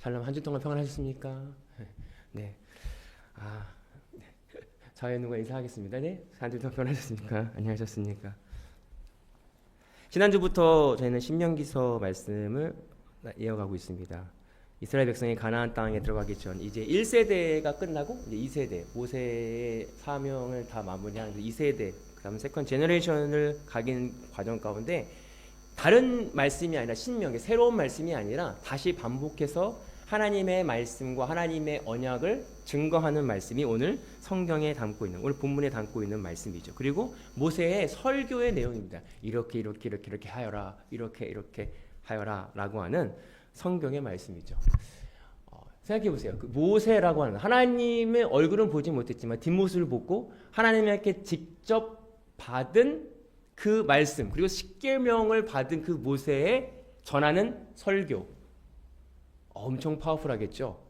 샬롬. 한 주 동안 평안하셨습니까? 네. 네. 저희 누가 인사하겠습니다. 네. 한 주 동안 평안하셨습니까? 안녕하셨습니까? 지난주부터 저희는 신명기서 말씀을 이어가고 있습니다. 이스라엘 백성이 가나안 땅에 들어가기 전 이제 1세대가 끝나고 이제 2세대, 모세의 사명을 다 마무리한 2세대, 그다음 세컨 제너레이션을 가긴 과정 가운데 다른 말씀이 아니라 신명기, 새로운 말씀이 아니라 다시 반복해서 하나님의 말씀과 하나님의 언약을 증거하는 말씀이 오늘 성경에 담고 있는, 오늘 본문에 담고 있는 말씀이죠. 그리고 모세의 설교의 내용입니다. 이렇게 하여라, 이렇게 하여라 라고 하는 성경의 말씀이죠. 생각해 보세요. 그 모세라고 하는 하나님의 얼굴은 보지 못했지만 뒷모습을 보고 하나님께 직접 받은 그 말씀, 그리고 십계명을 받은 그 모세의 전하는 설교, 엄청 파워풀하겠죠.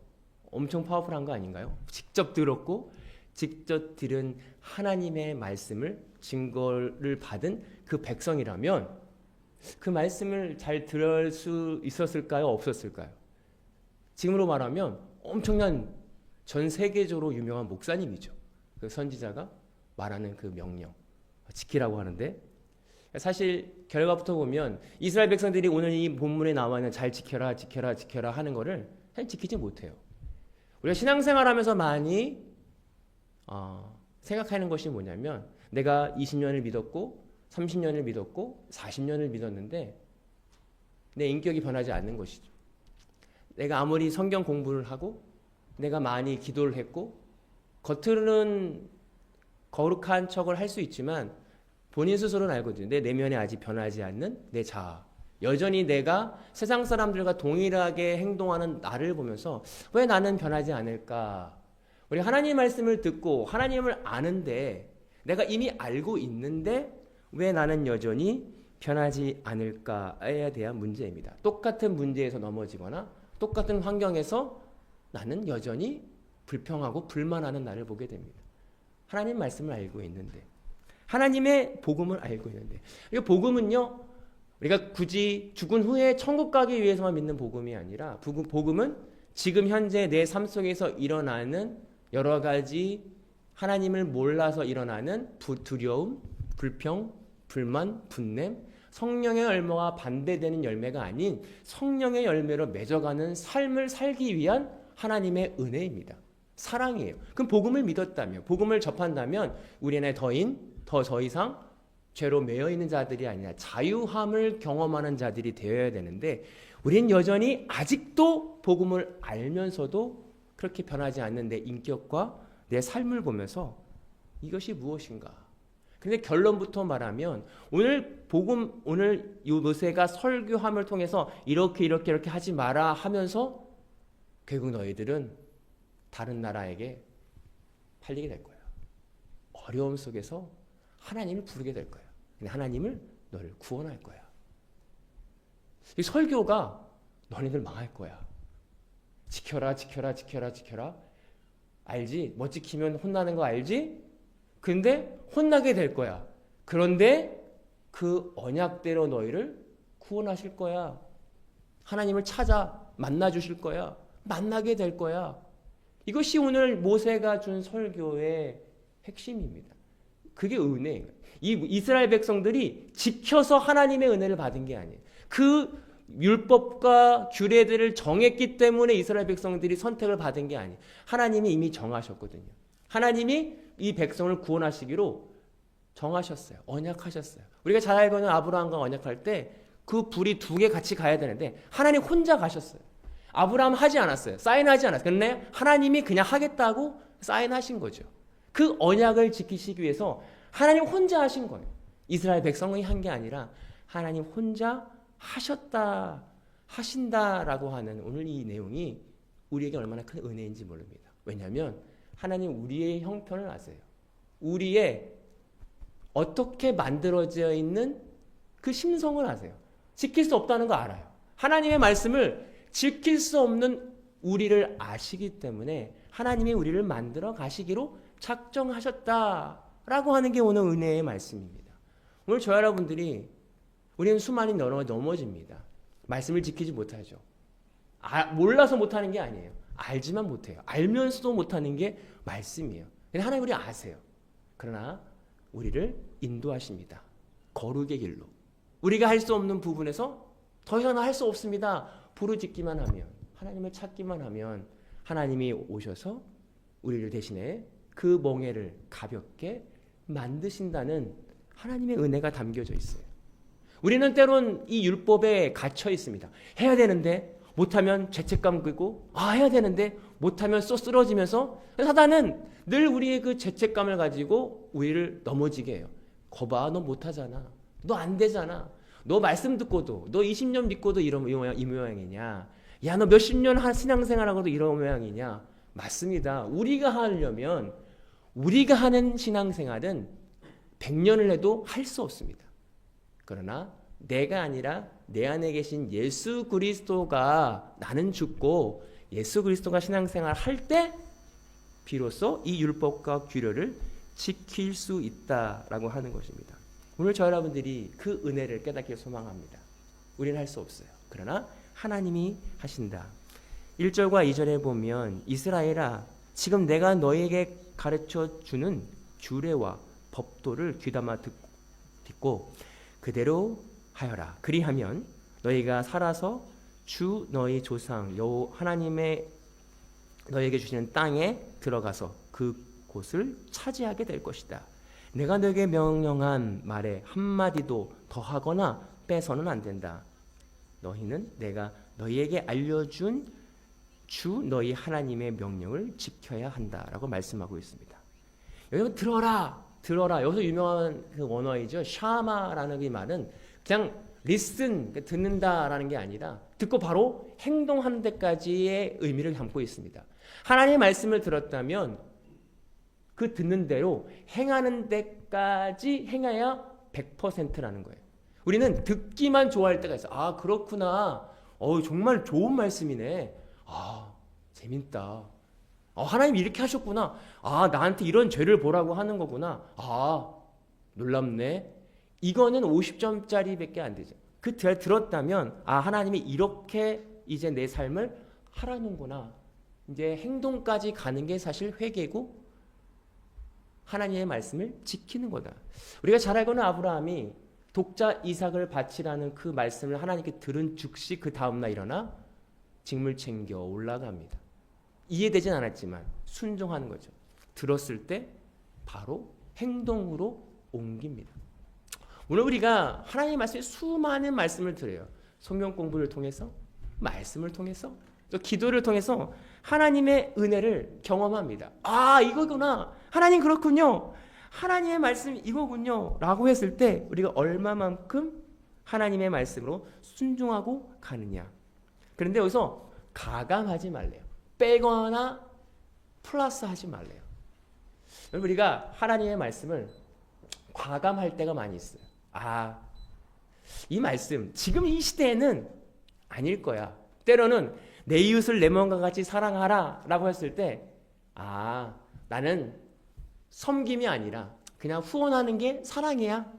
엄청 파워풀한 거 아닌가요? 직접 들었고 직접 들은 하나님의 말씀을 증거를 받은 그 백성이라면 그 말씀을 잘 들을 수 있었을까요? 없었을까요? 지금으로 말하면 엄청난 전 세계적으로 유명한 목사님이죠. 그 선지자가 말하는 그 명령 지키라고 하는데, 사실 결과부터 보면 이스라엘 백성들이 오늘 이 본문에 나와 있는 잘 지켜라 하는 거를 사실 지키지 못해요. 우리가 신앙생활하면서 많이 생각하는 것이 뭐냐면, 내가 20년을 믿었고 30년을 믿었고 40년을 믿었는데 내 인격이 변하지 않는 것이죠. 내가 아무리 성경 공부를 하고 내가 많이 기도를 했고 겉으로는 거룩한 척을 할 수 있지만 본인 스스로는 알거든요. 내 내면에 아직 변하지 않는 내 자아. 여전히 내가 세상 사람들과 동일하게 행동하는 나를 보면서 왜 나는 변하지 않을까? 우리 하나님 말씀을 듣고 하나님을 아는데, 내가 이미 알고 있는데 왜 나는 여전히 변하지 않을까에 대한 문제입니다. 똑같은 문제에서 넘어지거나 똑같은 환경에서 나는 여전히 불평하고 불만하는 나를 보게 됩니다. 하나님 말씀을 알고 있는데, 하나님의 복음을 알고 있는데, 이 복음은요, 우리가 굳이 죽은 후에 천국 가기 위해서만 믿는 복음이 아니라, 복음은 지금 현재 내 삶 속에서 일어나는 여러 가지 하나님을 몰라서 일어나는 두려움, 불평, 불만, 분냄, 성령의 열매와 반대되는 열매가 아닌 성령의 열매로 맺어가는 삶을 살기 위한 하나님의 은혜입니다. 사랑이에요. 그럼 복음을 믿었다면, 복음을 접한다면 우리는 더 이상 죄로 매여 있는 자들이 아니라 자유함을 경험하는 자들이 되어야 되는데, 우린 여전히 아직도 복음을 알면서도 그렇게 변하지 않는 내 인격과 내 삶을 보면서 이것이 무엇인가? 근데 결론부터 말하면 오늘 이 모세가 설교함을 통해서 이렇게 하지 마라 하면서 결국 너희들은 다른 나라에게 팔리게 될 거야. 어려움 속에서 하나님을 부르게 될 거야. 근데 하나님을 너를 구원할 거야. 이 설교가 너희들 망할 거야. 지켜라. 알지? 못 지키면 혼나는 거 알지? 근데 혼나게 될 거야. 그런데 그 언약대로 너희를 구원하실 거야. 하나님을 찾아 만나 주실 거야. 만나게 될 거야. 이것이 오늘 모세가 준 설교의 핵심입니다. 그게 은혜예요. 이 이스라엘 백성들이 지켜서 하나님의 은혜를 받은 게 아니에요. 그 율법과 규례들을 정했기 때문에 이스라엘 백성들이 선택을 받은 게 아니에요. 하나님이 이미 정하셨거든요. 하나님이 이 백성을 구원하시기로 정하셨어요. 언약하셨어요. 우리가 잘 알고 있는 아브라함과 언약할 때 그 불이 두 개 같이 가야 되는데 하나님 혼자 가셨어요. 아브라함 하지 않았어요. 사인하지 않았어요. 근데 하나님이 그냥 하겠다고 사인하신 거죠. 그 언약을 지키시기 위해서 하나님 혼자 하신 거예요. 이스라엘 백성이 한 게 아니라 하나님 혼자 하신다라고 하는 오늘 이 내용이 우리에게 얼마나 큰 은혜인지 모릅니다. 왜냐하면 하나님 우리의 형편을 아세요. 우리의 어떻게 만들어져 있는 그 심성을 아세요. 지킬 수 없다는 거 알아요. 하나님의 말씀을 지킬 수 없는 우리를 아시기 때문에 하나님이 우리를 만들어 가시기로 작정하셨다라고 하는 게 오늘 은혜의 말씀입니다. 오늘 저 여러분들이, 우리는 수많은 넘어집니다. 말씀을 지키지 못하죠. 몰라서 못하는 게 아니에요. 알지만 못해요. 알면서도 못하는 게 말씀이에요. 근데 하나님 우리 아세요. 그러나 우리를 인도하십니다. 거룩의 길로. 우리가 할 수 없는 부분에서 더 이상 할 수 없습니다. 부르짖기만 하면, 하나님을 찾기만 하면 하나님이 오셔서 우리를 대신에 그 멍에를 가볍게 만드신다는 하나님의 은혜가 담겨져 있어요. 우리는 때론 이 율법에 갇혀 있습니다. 해야 되는데 못하면 죄책감 들고 해야 되는데 못하면 또 쓰러지면서 사단은 늘 우리의 그 죄책감을 가지고 우리를 넘어지게 해요. 거봐, 너 못하잖아. 너 안 되잖아. 너 말씀 듣고도 너 20년 믿고도 이 모양이냐. 야, 너 몇십 년 한 신앙생활하고도 이런 모양이냐. 맞습니다. 우리가 하려면 우리가 하는 신앙생활은 100년을 해도 할 수 없습니다. 그러나 내가 아니라 내 안에 계신 예수 그리스도가 나는 죽고 예수 그리스도가 신앙생활 할 때 비로소 이 율법과 규례를 지킬 수 있다라고 하는 것입니다. 오늘 저 여러분들이 그 은혜를 깨닫길 소망합니다. 우리는 할 수 없어요. 그러나 하나님이 하신다. 1절과 2절에 보면 이스라엘아 지금 내가 너에게 가르쳐 주는 규례와 법도를 귀담아 듣고 그대로 하여라. 그리하면 너희가 살아서 주 너희 조상 여호와 하나님의 너희에게 주시는 땅에 들어가서 그곳을 차지하게 될 것이다. 내가 너에게 명령한 말에 한마디도 더하거나 빼서는 안 된다. 너희는 내가 너희에게 알려준 주 너희 하나님의 명령을 지켜야 한다라고 말씀하고 있습니다. 여러분 들어라. 여기서 유명한 그 원어이죠. 샤마라는 이 말은 그냥 listen, 듣는다라는 게 아니라 듣고 바로 행동하는 데까지의 의미를 담고 있습니다. 하나님의 말씀을 들었다면 그 듣는 대로 행하는 데까지 행해야 100%라는 거예요. 우리는 듣기만 좋아할 때가 있어요. 그렇구나. 정말 좋은 말씀이네. 재밌다. 하나님 이렇게 하셨구나. 나한테 이런 죄를 보라고 하는 거구나. 놀랍네. 이거는 50점짜리 밖에 안 되죠. 그 들었다면 하나님이 이렇게 이제 내 삶을 하라는구나. 이제 행동까지 가는 게 사실 회개고 하나님의 말씀을 지키는 거다. 우리가 잘 알고는 아브라함이 독자 이삭을 바치라는 그 말씀을 하나님께 들은 즉시 그 다음날 일어나 직물 챙겨 올라갑니다. 이해되진 않았지만 순종하는 거죠. 들었을 때 바로 행동으로 옮깁니다. 오늘 우리가 하나님의 말씀에 수많은 말씀을 들어요. 성경 공부를 통해서, 말씀을 통해서, 또 기도를 통해서 하나님의 은혜를 경험합니다. 이거구나. 하나님 그렇군요. 하나님의 말씀이 이거군요. 라고 했을 때 우리가 얼마만큼 하나님의 말씀으로 순종하고 가느냐. 그런데 여기서 가감하지 말래요. 빼거나 플러스 하지 말래요. 여러분 우리가 하나님의 말씀을 과감할 때가 많이 있어요. 이 말씀 지금 이 시대에는 아닐 거야. 때로는 내 이웃을 내 몸과 같이 사랑하라 라고 했을 때 나는 섬김이 아니라 그냥 후원하는 게 사랑이야.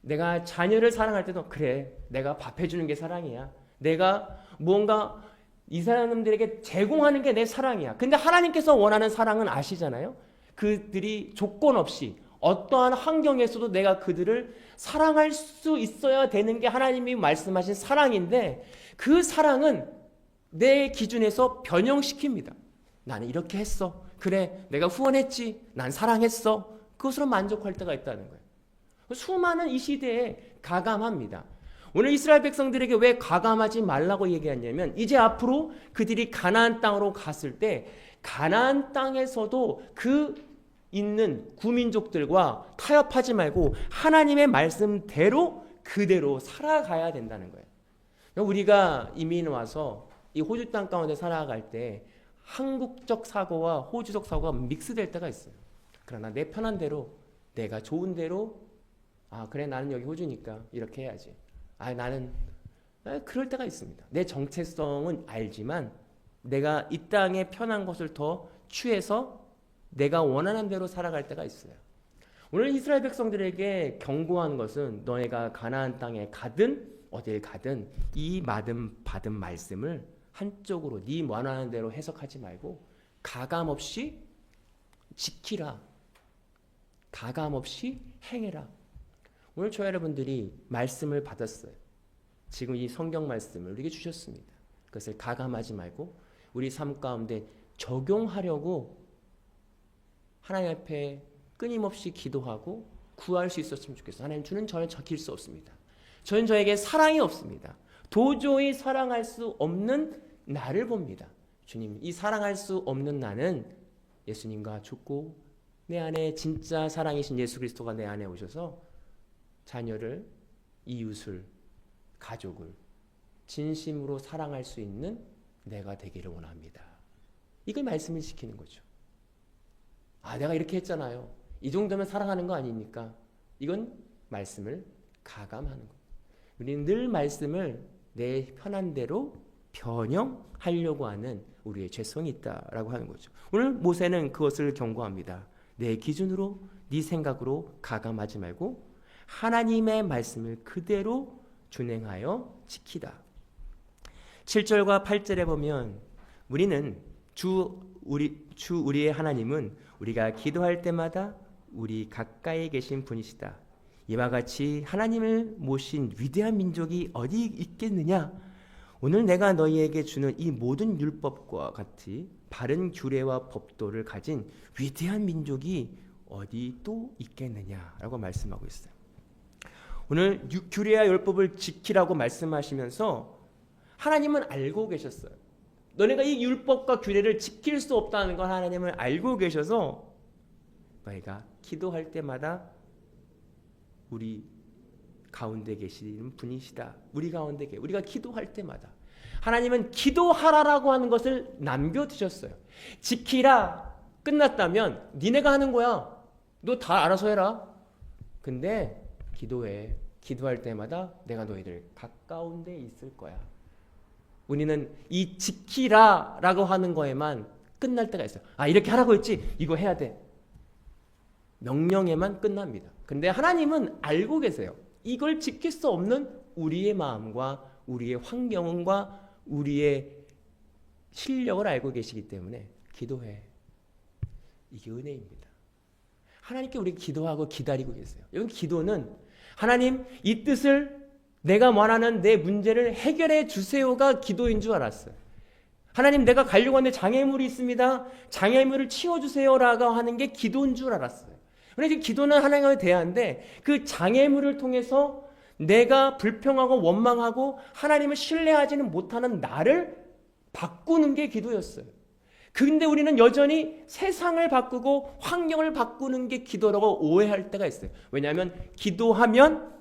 내가 자녀를 사랑할 때도 그래 내가 밥 해주는 게 사랑이야. 내가 무언가 이 사람들에게 제공하는 게 내 사랑이야. 근데 하나님께서 원하는 사랑은 아시잖아요. 그들이 조건 없이 어떠한 환경에서도 내가 그들을 사랑할 수 있어야 되는 게 하나님이 말씀하신 사랑인데 그 사랑은 내 기준에서 변형시킵니다. 나는 이렇게 했어. 그래 내가 후원했지. 난 사랑했어. 그것으로 만족할 때가 있다는 거예요. 수많은 이 시대에 가감합니다. 오늘 이스라엘 백성들에게 왜 가감하지 말라고 얘기했냐면 이제 앞으로 그들이 가나안 땅으로 갔을 때 가나안 땅에서도 그 있는 구민족들과 타협하지 말고 하나님의 말씀대로 그대로 살아가야 된다는 거예요. 우리가 이민 와서 이 호주 땅 가운데 살아갈 때 한국적 사고와 호주적 사고가 믹스될 때가 있어요. 그러나 내 편한 대로 내가 좋은 대로 그래 나는 여기 호주니까 이렇게 해야지. 나는 그럴 때가 있습니다. 내 정체성은 알지만 내가 이 땅의 편한 것을 더 취해서 내가 원하는 대로 살아갈 때가 있어요. 오늘 이스라엘 백성들에게 경고하는 것은 너희가 가나안 땅에 가든 어딜 가든 이 받은 말씀을 한쪽으로 네 원하는 대로 해석하지 말고 가감 없이 지키라. 가감 없이 행해라. 오늘 저와 여러분들이 말씀을 받았어요. 지금 이 성경 말씀을 우리에게 주셨습니다. 그것을 가감하지 말고 우리 삶 가운데 적용하려고 하나님 앞에 끊임없이 기도하고 구할 수 있었으면 좋겠어요. 하나님, 주는 저를 지킬 수 없습니다. 저는 저에게 사랑이 없습니다. 도저히 사랑할 수 없는 나를 봅니다. 주님, 이 사랑할 수 없는 나는 예수님과 죽고 내 안에 진짜 사랑이신 예수 그리스도가 내 안에 오셔서 자녀를, 이웃을, 가족을 진심으로 사랑할 수 있는 내가 되기를 원합니다. 이걸 말씀을 지키는 거죠. 내가 이렇게 했잖아요. 이 정도면 사랑하는 거 아닙니까? 이건 말씀을 가감하는 거예요. 우리는 늘 말씀을 내 편한 대로 변형하려고 하는 우리의 죄성이 있다라고 하는 거죠. 오늘 모세는 그것을 경고합니다. 내 기준으로, 네 생각으로 가감하지 말고 하나님의 말씀을 그대로 준행하여 지키다. 7절과 8절에 보면 우리는 우리의 하나님은 우리가 기도할 때마다 우리 가까이 계신 분이시다. 이와 같이 하나님을 모신 위대한 민족이 어디 있겠느냐? 오늘 내가 너희에게 주는 이 모든 율법과 같이 바른 규례와 법도를 가진 위대한 민족이 어디 또 있겠느냐라고 말씀하고 있어요. 오늘 규례와 율법을 지키라고 말씀하시면서 하나님은 알고 계셨어요. 너네가 이 율법과 규례를 지킬 수 없다는 걸 하나님을 알고 계셔서 너희가 기도할 때마다 우리 가운데 계시는 분이시다. 우리 가운데 우리가 기도할 때마다 하나님은 기도하라라고 하는 것을 남겨두셨어요. 지키라 끝났다면 니네가 하는 거야. 너 다 알아서 해라. 근데 기도해. 기도할 때마다 내가 너희들 가까운 데 있을 거야. 우리는 이 지키라라고 하는 거에만 끝날 때가 있어요. 이렇게 하라고 했지? 이거 해야 돼. 명령에만 끝납니다. 근데 하나님은 알고 계세요. 이걸 지킬 수 없는 우리의 마음과 우리의 환경과 우리의 실력을 알고 계시기 때문에 기도해. 이게 은혜입니다. 하나님께 우리 기도하고 기다리고 계세요. 여기 기도는 하나님 이 뜻을 내가 원하는 내 문제를 해결해 주세요가 기도인 줄 알았어요. 하나님 내가 가려고 하는데 장애물이 있습니다. 장애물을 치워주세요라고 하는 게 기도인 줄 알았어요. 그런데 기도는 하나님과의 대화인데 그 장애물을 통해서 내가 불평하고 원망하고 하나님을 신뢰하지는 못하는 나를 바꾸는 게 기도였어요. 근데 우리는 여전히 세상을 바꾸고 환경을 바꾸는 게 기도라고 오해할 때가 있어요. 왜냐하면 기도하면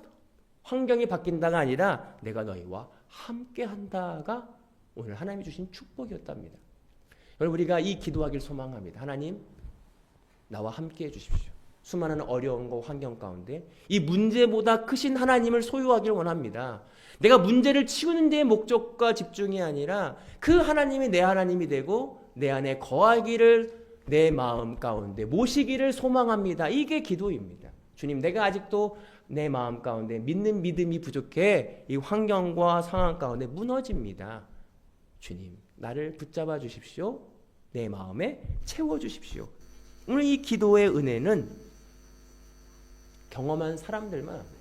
환경이 바뀐다가 아니라 내가 너희와 함께 한다가 오늘 하나님이 주신 축복이었답니다. 여러분 우리가 이 기도하길 소망합니다. 하나님 나와 함께 해주십시오. 수많은 어려움과 환경 가운데 이 문제보다 크신 하나님을 소유하길 원합니다. 내가 문제를 치우는 데의 목적과 집중이 아니라 그 하나님이 내 하나님이 되고 내 안에 거하기를 내 마음 가운데 모시기를 소망합니다. 이게 기도입니다. 주님 내가 아직도 내 마음 가운데 믿는 믿음이 부족해 이 환경과 상황 가운데 무너집니다. 주님 나를 붙잡아 주십시오. 내 마음에 채워 주십시오. 오늘 이 기도의 은혜는 경험한 사람들만 합니다.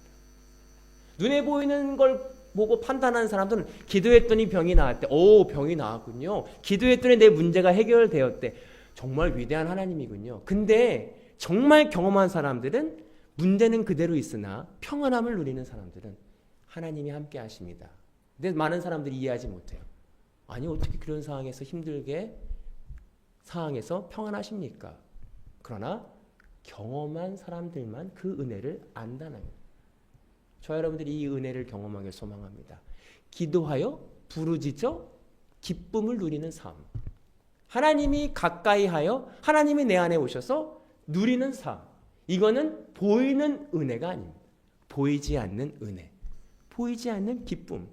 눈에 보이는 걸 보고 판단하는 사람들은 기도했더니 병이 나았대. 오, 병이 나았군요. 기도했더니 내 문제가 해결되었대. 정말 위대한 하나님이군요. 근데 정말 경험한 사람들은 문제는 그대로 있으나 평안함을 누리는 사람들은 하나님이 함께 하십니다. 근데 많은 사람들이 이해하지 못해요. 아니 어떻게 그런 상황에서 힘들게 상황에서 평안하십니까? 그러나 경험한 사람들만 그 은혜를 안다는 거예요. 저 여러분들이 이 은혜를 경험하길 소망합니다. 기도하여 부르짖어 기쁨을 누리는 삶. 하나님이 가까이 하여 하나님이 내 안에 오셔서 누리는 삶. 이거는 보이는 은혜가 아닙니다. 보이지 않는 은혜. 보이지 않는 기쁨.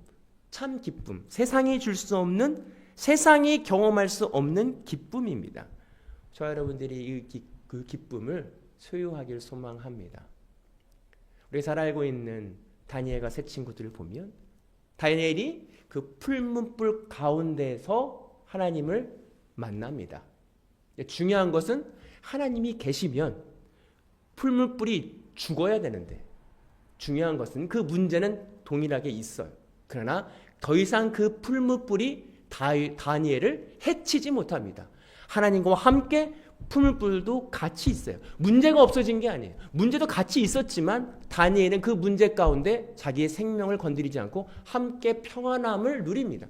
참 기쁨. 세상이 줄 수 없는, 세상이 경험할 수 없는 기쁨입니다. 저 여러분들이 그 기쁨을 소유하길 소망합니다. 우리 잘 알고 있는 다니엘과 세 친구들을 보면 다니엘이 그 풀문불 가운데서 하나님을 만납니다. 중요한 것은 하나님이 계시면 풀문불이 죽어야 되는데, 중요한 것은 그 문제는 동일하게 있어요. 그러나 더 이상 그 풀문불이 다니엘을 해치지 못합니다. 하나님과 함께 풀문불도 같이 있어요. 문제가 없어진 게 아니에요. 문제도 같이 있었지만 다니엘은 그 문제 가운데 자기의 생명을 건드리지 않고 함께 평안함을 누립니다.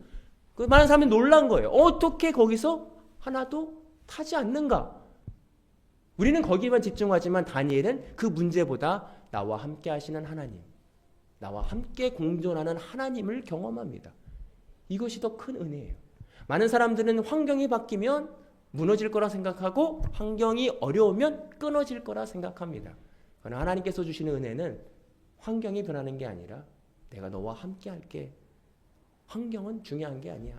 그 많은 사람이 놀란 거예요. 어떻게 거기서 하나도 타지 않는가? 우리는 거기만 집중하지만 다니엘은 그 문제보다 나와 함께 하시는 하나님, 나와 함께 공존하는 하나님을 경험합니다. 이것이 더 큰 은혜예요. 많은 사람들은 환경이 바뀌면 무너질 거라 생각하고 환경이 어려우면 끊어질 거라 생각합니다. 그러나 하나님께서 주시는 은혜는 환경이 변하는 게 아니라 내가 너와 함께 할게. 환경은 중요한 게 아니야.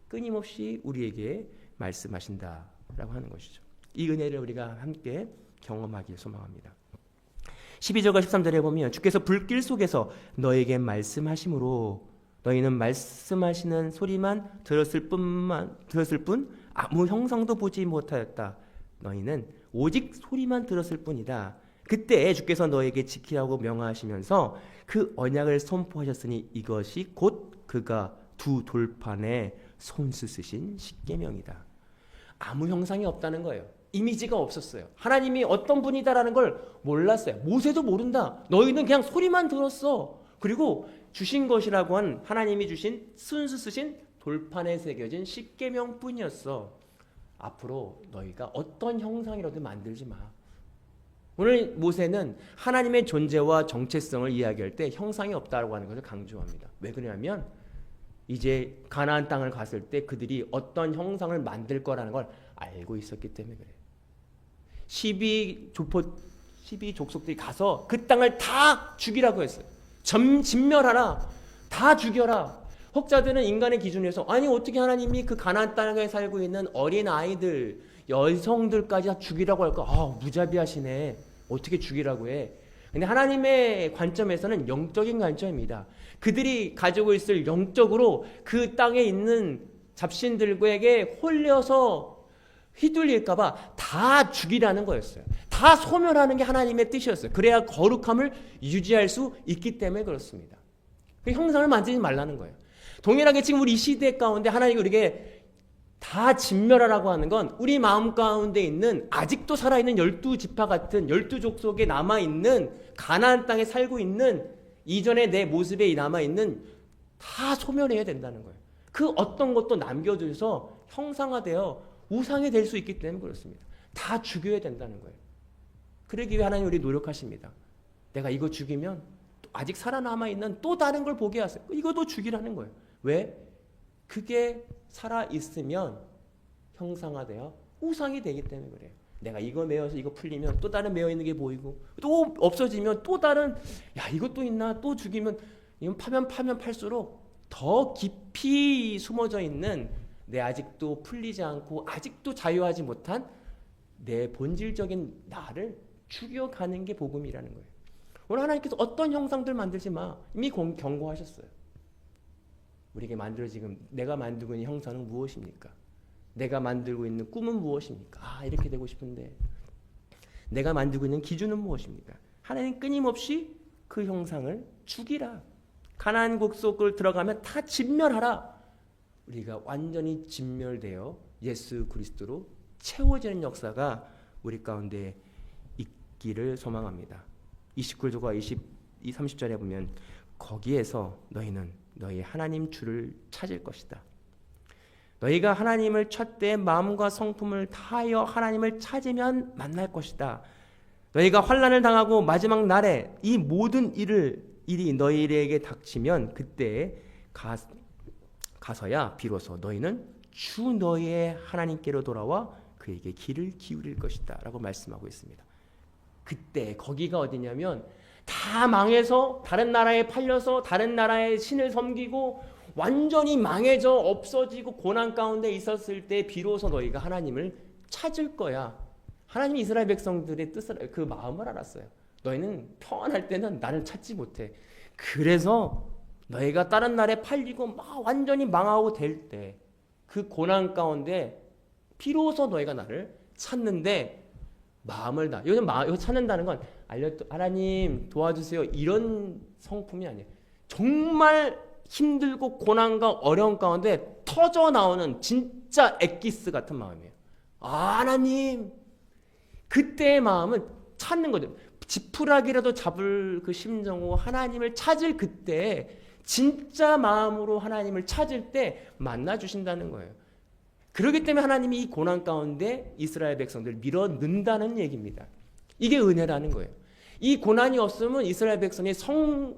끊임없이 우리에게 말씀하신다라고 하는 것이죠. 이 은혜를 우리가 함께 경험하길 소망합니다. 12절과 13절에 보면 주께서 불길 속에서 너에게 말씀하심으로 너희는 말씀하시는 소리만 들었을 뿐 아무 형상도 보지 못하였다. 너희는 오직 소리만 들었을 뿐이다. 그때 주께서 너에게 지키라고 명하시면서 그 언약을 선포하셨으니 이것이 곧 그가 두 돌판에 손수 쓰신 십계명이다. 아무 형상이 없다는 거예요. 이미지가 없었어요. 하나님이 어떤 분이다라는 걸 몰랐어요. 모세도 모른다. 너희는 그냥 소리만 들었어. 그리고 주신 것이라고 한 하나님이 주신 손수 쓰신 돌판에 새겨진 십계명뿐이었어. 앞으로 너희가 어떤 형상이라도 만들지 마. 오늘 모세는 하나님의 존재와 정체성을 이야기할 때 형상이 없다고 하는 것을 강조합니다. 왜 그러냐면 이제 가나안 땅을 갔을 때 그들이 어떤 형상을 만들 거라는 걸 알고 있었기 때문에 그래요. 12족속들이 가서 그 땅을 다 죽이라고 했어요. 진멸하라. 다 죽여라. 혹자들은 인간의 기준에서 아니 어떻게 하나님이 그 가나안 땅에 살고 있는 어린 아이들, 여성들까지 다 죽이라고 할까? 무자비하시네. 어떻게 죽이라고 해? 근데 하나님의 관점에서는 영적인 관점입니다. 그들이 가지고 있을 영적으로 그 땅에 있는 잡신들에게 홀려서 휘둘릴까봐 다 죽이라는 거였어요. 다 소멸하는 게 하나님의 뜻이었어요. 그래야 거룩함을 유지할 수 있기 때문에 그렇습니다. 그 형상을 만들지 말라는 거예요. 동일하게 지금 우리 이 시대 가운데 하나님이 우리에게 다 진멸하라고 하는 건 우리 마음 가운데 있는 아직도 살아있는 12지파 같은 12족속에 남아있는 가나안 땅에 살고 있는 이전의 내 모습에 남아있는 다 소멸해야 된다는 거예요. 그 어떤 것도 남겨줘서 형상화되어 우상이 될 수 있기 때문에 그렇습니다. 다 죽여야 된다는 거예요. 그러기 위해 하나님 우리 노력하십니다. 내가 이거 죽이면 아직 살아남아있는 또 다른 걸 보게 하세요. 이것도 죽이라는 거예요. 왜? 그게 살아있으면 형상화되어 우상이 되기 때문에 그래요. 내가 이거 메어서 이거 풀리면 또 다른 메어 있는 게 보이고 또 없어지면 또 다른 이것도 있나 또 죽이면 이건 파면 팔수록 더 깊이 숨어져 있는 내 아직도 풀리지 않고 아직도 자유하지 못한 내 본질적인 나를 죽여가는 게 복음이라는 거예요. 오늘 하나님께서 어떤 형상들 만들지 마. 이미 경고하셨어요. 우리에게 지금 내가 만들고 있는 형상은 무엇입니까? 내가 만들고 있는 꿈은 무엇입니까? 이렇게 되고 싶은데 내가 만들고 있는 기준은 무엇입니까? 하나님 끊임없이 그 형상을 죽이라. 가나안 국속을 들어가면 다 진멸하라. 우리가 완전히 진멸되어 예수 그리스도로 채워지는 역사가 우리 가운데 있기를 소망합니다. 29절과 30절에 보면 거기에서 너희는 너희 하나님 주를 찾을 것이다. 너희가 하나님을 찾되 마음과 성품을 다하여 하나님을 찾으면 만날 것이다. 너희가 환난을 당하고 마지막 날에 이 모든 일이 너희에게 닥치면 그때 가서야 비로소 너희는 주 너희의 하나님께로 돌아와 그에게 귀를 기울일 것이다 라고 말씀하고 있습니다. 그때 거기가 어디냐면 다 망해서 다른 나라에 팔려서 다른 나라의 신을 섬기고 완전히 망해져 없어지고 고난 가운데 있었을 때 비로소 너희가 하나님을 찾을 거야. 하나님이 이스라엘 백성들의 뜻을 그 마음을 알았어요. 너희는 평안할 때는 나를 찾지 못해. 그래서 너희가 다른 나라에 팔리고 막 완전히 망하고 될 때 그 고난 가운데 비로소 너희가 나를 찾는데 마음을 다. 이거 찾는다는 건 하나님 도와주세요 이런 성품이 아니에요. 정말 힘들고 고난과 어려운 가운데 터져 나오는 진짜 엑기스 같은 마음이에요. 하나님, 그때의 마음은 찾는 거죠. 지푸라기라도 잡을 그 심정으로 하나님을 찾을 그때 진짜 마음으로 하나님을 찾을 때 만나 주신다는 거예요. 그렇기 때문에 하나님이 이 고난 가운데 이스라엘 백성들을 밀어 넣는다는 얘기입니다. 이게 은혜라는 거예요. 이 고난이 없으면 이스라엘 백성이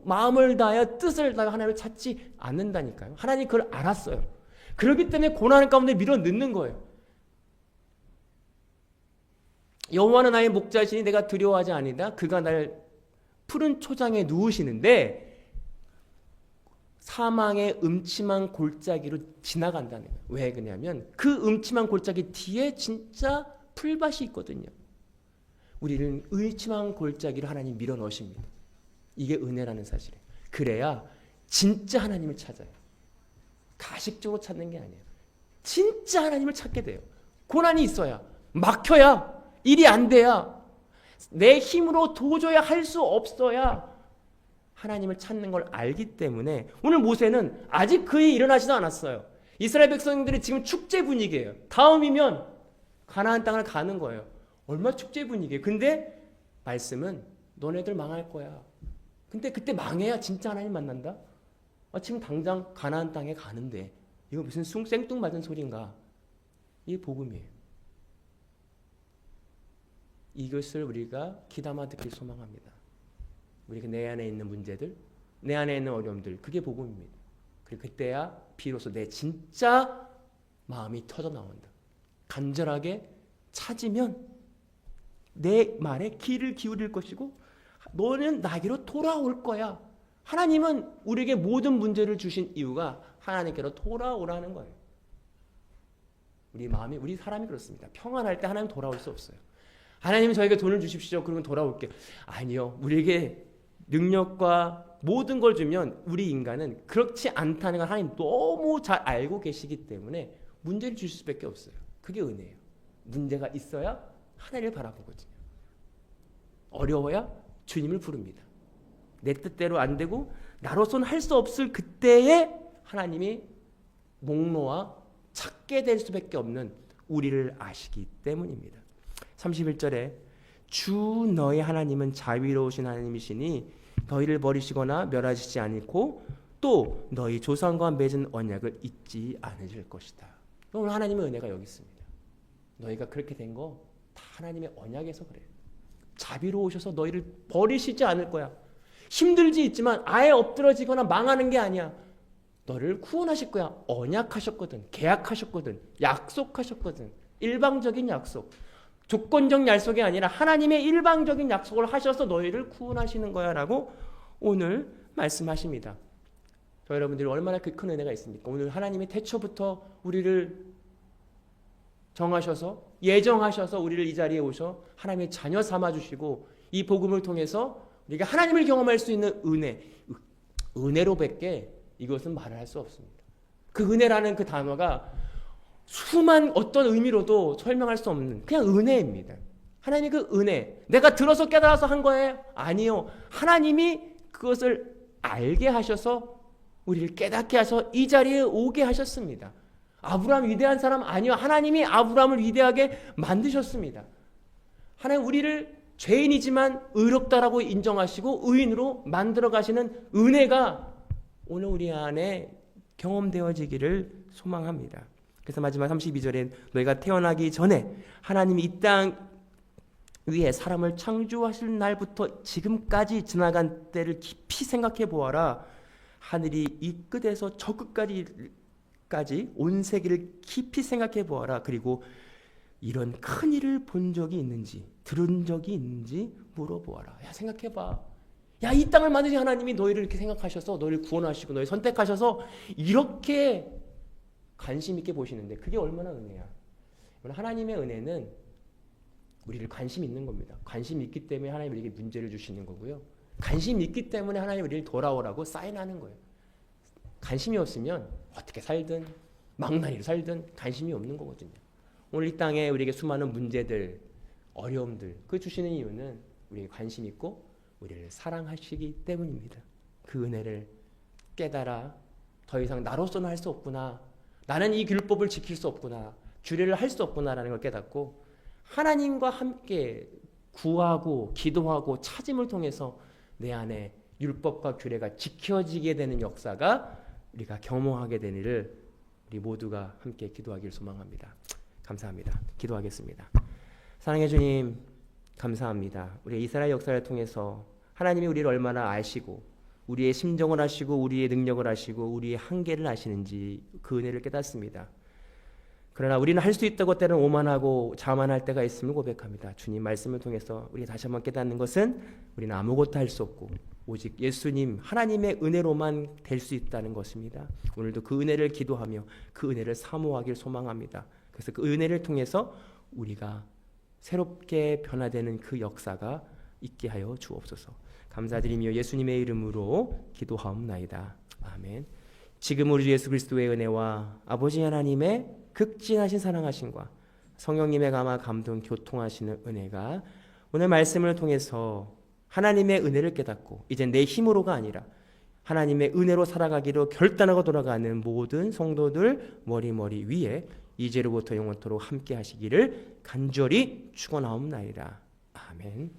마음을 다하여 뜻을 다하여 하나님을 찾지 않는다니까요. 하나님 그걸 알았어요. 그렇기 때문에 고난 가운데 밀어 넣는 거예요. 여호와는 나의 목자시니 내가 두려워하지 아니다. 그가 날 푸른 초장에 누우시는데 사망의 음침한 골짜기로 지나간다는 거예요. 왜 그러냐면 그 음침한 골짜기 뒤에 진짜 풀밭이 있거든요. 우리는 음침한 골짜기로 하나님 밀어 넣으십니다. 이게 은혜라는 사실이에요. 그래야 진짜 하나님을 찾아요. 가식적으로 찾는 게 아니에요. 진짜 하나님을 찾게 돼요. 고난이 있어야, 막혀야, 일이 안 돼야, 내 힘으로 도저히 할 수 없어야 하나님을 찾는 걸 알기 때문에 오늘 모세는 아직 그 일이 일어나지도 않았어요. 이스라엘 백성들이 지금 축제 분위기예요. 다음이면 가나안 땅을 가는 거예요. 얼마나 축제 분위기예요. 근데 말씀은 너네들 망할 거야. 근데 그때 망해야 진짜 하나님 만난다? 지금 당장 가나안 땅에 가는데 이거 무슨 생뚱맞은 소리인가? 이게 복음이에요. 이것을 우리가 귀담아 듣길 소망합니다. 우리가 내 안에 있는 문제들, 내 안에 있는 어려움들, 그게 복음입니다. 그리고 그때야 비로소 내 진짜 마음이 터져 나온다. 간절하게 찾으면 내 말에 귀를 기울일 것이고 너는 나에게로 돌아올 거야. 하나님은 우리에게 모든 문제를 주신 이유가 하나님께로 돌아오라는 거예요. 우리 사람이 그렇습니다. 평안할 때 하나님 돌아올 수 없어요. 하나님 저에게 돈을 주십시오. 그러면 돌아올게요. 아니요. 우리에게 능력과 모든 걸 주면 우리 인간은 그렇지 않다는 걸 하나님 너무 잘 알고 계시기 때문에 문제를 주실 수밖에 없어요. 그게 은혜예요. 문제가 있어야 하나님을 바라보거든요. 어려워야 주님을 부릅니다. 내 뜻대로 안 되고 나로서는 할 수 없을 그때에 하나님이 목 놓아 찾게 될 수밖에 없는 우리를 아시기 때문입니다. 31절에 주 너희 하나님은 자비로우신 하나님이시니 너희를 버리시거나 멸하시지 않고 또 너희 조상과 맺은 언약을 잊지 않으실 것이다. 오늘 하나님의 은혜가 여기 있습니다. 너희가 그렇게 된 거 다 하나님의 언약에서 그래요. 자비로우셔서 너희를 버리시지 않을 거야. 힘들지 있지만 아예 엎드러지거나 망하는 게 아니야. 너를 구원하실 거야. 언약하셨거든. 계약하셨거든. 약속하셨거든. 일방적인 약속. 조건적 약속이 아니라 하나님의 일방적인 약속을 하셔서 너희를 구원하시는 거야 라고 오늘 말씀하십니다. 저 여러분들이 얼마나 큰 은혜가 있습니까? 오늘 하나님의 태초부터 우리를 정하셔서 예정하셔서 우리를 이 자리에 오셔 하나님의 자녀 삼아주시고 이 복음을 통해서 우리가 하나님을 경험할 수 있는 은혜로밖에 이것은 말을 할 수 없습니다. 그 은혜라는 그 단어가 수만 어떤 의미로도 설명할 수 없는 그냥 은혜입니다. 하나님이 그 은혜, 내가 들어서 깨달아서 한 거예요? 아니요. 하나님이 그것을 알게 하셔서 우리를 깨닫게 하셔서 이 자리에 오게 하셨습니다. 아브라함 위대한 사람 아니요. 하나님이 아브라함을 위대하게 만드셨습니다. 하나님 우리를 죄인이지만 의롭다라고 인정하시고 의인으로 만들어 가시는 은혜가 오늘 우리 안에 경험되어지기를 소망합니다. 그래서 마지막 32절에 너희가 태어나기 전에 하나님이 이 땅 위에 사람을 창조하실 날부터 지금까지 지나간 때를 깊이 생각해 보아라. 하늘이 이 끝에서 저 끝까지 온 세계를 깊이 생각해 보아라. 그리고 이런 큰 일을 본 적이 있는지 들은 적이 있는지 물어보아라. 야 생각해 봐. 야 이 땅을 만드신 하나님이 너희를 이렇게 생각하셔서 너희를 구원하시고 너희 선택하셔서 이렇게 관심 있게 보시는데 그게 얼마나 은혜야. 하나님의 은혜는 우리를 관심 있는 겁니다. 관심 있기 때문에 하나님 우리에게 문제를 주시는 거고요. 관심 있기 때문에 하나님 우리를 돌아오라고 사인하는 거예요. 관심이 없으면 어떻게 살든 망나니로 살든 관심이 없는 거거든요. 오늘 이 땅에 우리에게 수많은 문제들, 어려움들 그 주시는 이유는 우리에게 관심 있고 우리를 사랑하시기 때문입니다. 그 은혜를 깨달아 더 이상 나로서는 할 수 없구나. 나는 이 율법을 지킬 수 없구나. 규례를 할 수 없구나라는 걸 깨닫고 하나님과 함께 구하고 기도하고 찾음을 통해서 내 안에 율법과 규례가 지켜지게 되는 역사가 우리가 경험하게 되기를 우리 모두가 함께 기도하기를 소망합니다. 감사합니다. 기도하겠습니다. 사랑해 주님 감사합니다. 우리 이스라엘 역사를 통해서 하나님이 우리를 얼마나 아시고 우리의 심정을 아시고 우리의 능력을 아시고 우리의 한계를 아시는지 그 은혜를 깨닫습니다. 그러나 우리는 할 수 있다고 때로는 오만하고 자만할 때가 있음을 고백합니다. 주님 말씀을 통해서 우리 다시 한번 깨닫는 것은 우리는 아무것도 할 수 없고 오직 예수님 하나님의 은혜로만 될 수 있다는 것입니다. 오늘도 그 은혜를 기도하며 그 은혜를 사모하길 소망합니다. 그래서 그 은혜를 통해서 우리가 새롭게 변화되는 그 역사가 있게 하여 주옵소서. 감사드리며 예수님의 이름으로 기도하옵나이다. 아멘. 지금 우리 주 예수 그리스도의 은혜와 아버지 하나님의 극진하신 사랑하심과 성령님의 감화 감동 교통하시는 은혜가 오늘 말씀을 통해서 하나님의 은혜를 깨닫고 이제 내 힘으로가 아니라 하나님의 은혜로 살아가기로 결단하고 돌아가는 모든 성도들 머리 위에 이제로부터 영원토록 함께 하시기를 간절히 축원하옵나이다. 아멘.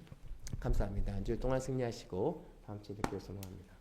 감사합니다. 한 주 동안 승리하시고 다음 주에 뵙기를 소망합니다.